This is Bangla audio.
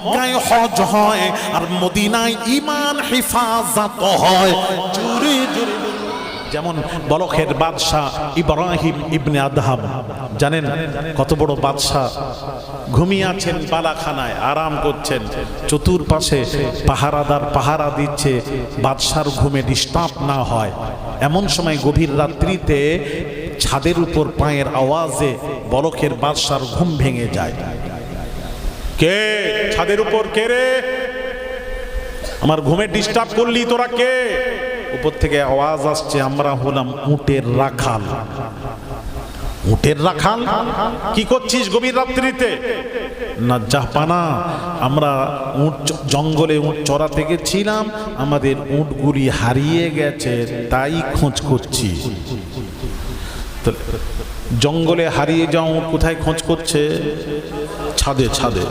মক্কায় হজ হয় আর মদিনায় ঈমান হেফাজত হয়। জোরে জোরে যেমন বলখের বাদশাহ ইব্রাহিম ইবনে আদহাম, জানেন কত বড় বাদশাহ, ঘুমিয়ে আছেন বালাখানায়, আরাম করছেন, চতুর্পাশে পাহারাদার পাহারা দিচ্ছে বাদশার ঘুমে ডিস্টার্ব না হয়। এমন সময় গভীর রাত্রিতে ছাদের উপর পায়ের আওয়াজে বলখের বাদশার ঘুম ভেঙে যায়। কে ছাদের উপর? কে রে? আমার ঘুমে ডিস্টার্ব করলি তোরা কে? উপর থেকে আওয়াজ আসছে, আমরা হলাম উটের রাখাল। উটের রাখাল? কি করছিস গভীর রাত্রিতে? না জাহাপানা, আমরা উট জঙ্গলে উট চড়াতে গেছিলাম, আমাদের উটগুলি হারিয়ে গেছে, তাই খোঁজ করছি। জঙ্গলে হারিয়ে যাও উট কোথায় খোঁজ করছে? ছাদে ছাদে।